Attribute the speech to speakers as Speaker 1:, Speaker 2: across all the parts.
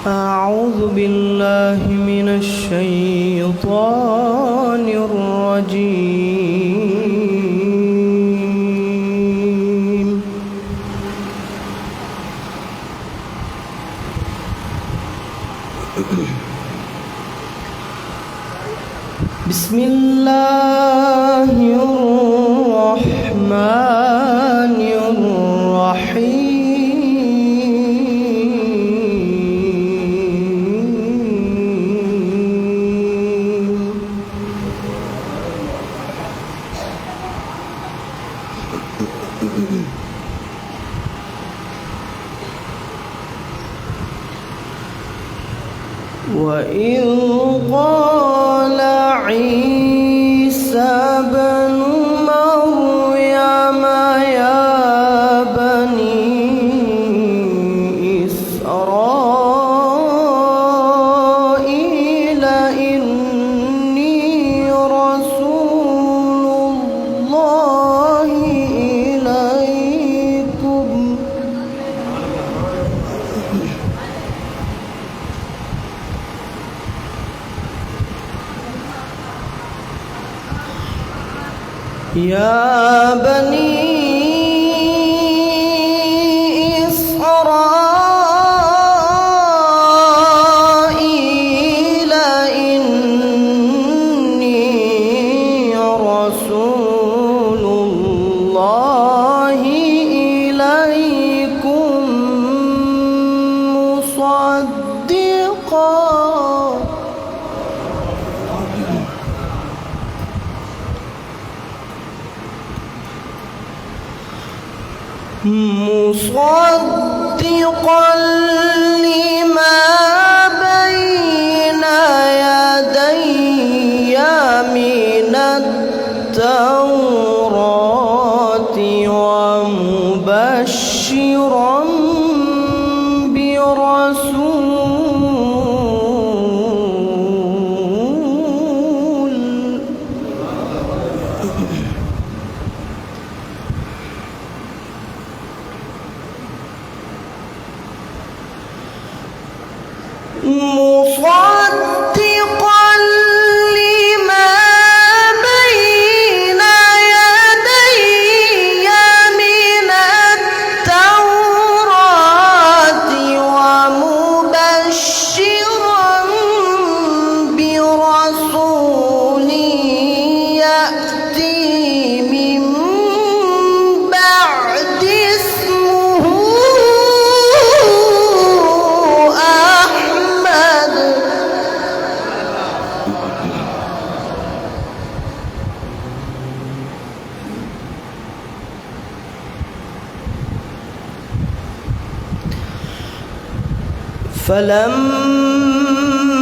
Speaker 1: أعوذ بالله من الشيطان الرجيم. بسم الله الرحمن الرحيم. وإذ قال عيسى بن مريم يا بني إسرائيل إني رسول الله إليكم يا بني إسرائيل إني رسول الله إليكم مصدقا لما بين يدي من التوراة ومبشرا مصدقا لما بين يدي من التوراة ومبشرا برسول يأتي من بعد اسمه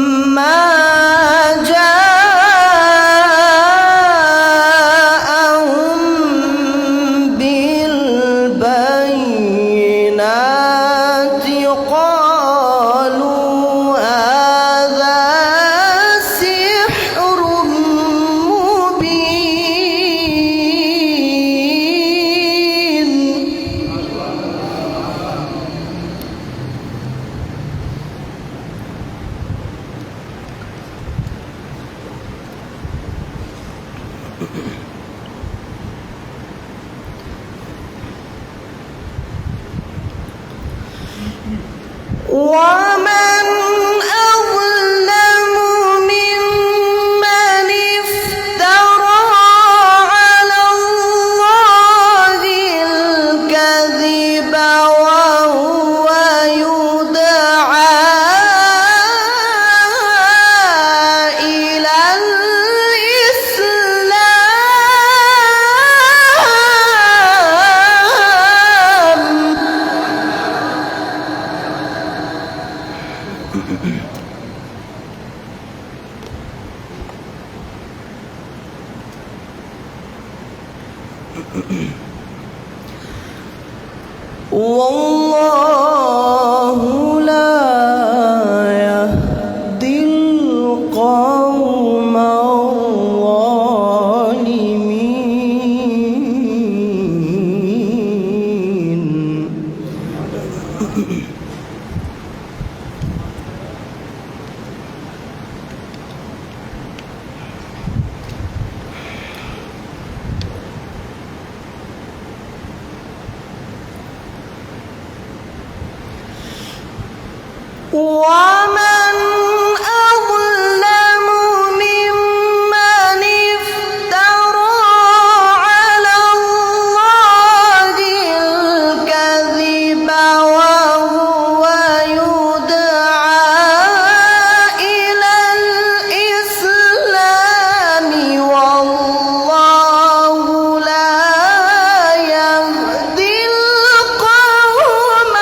Speaker 1: فلما جاءهم بالبينات قالوا هذا سحر مبين ومن أظلم ممن افترى على الله الكذب وهو يدعى إلى والله لا يهدي القوم الظالمين. ومن أظلم ممن افترى على الله الكذب وهو يدعى إلى الإسلام والله لا يهدي القوم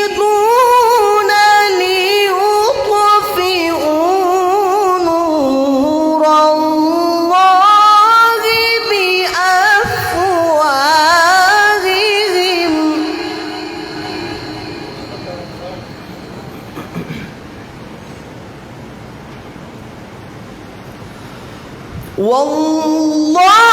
Speaker 1: يريدون ليطفئوا نور الله بأفواههم والله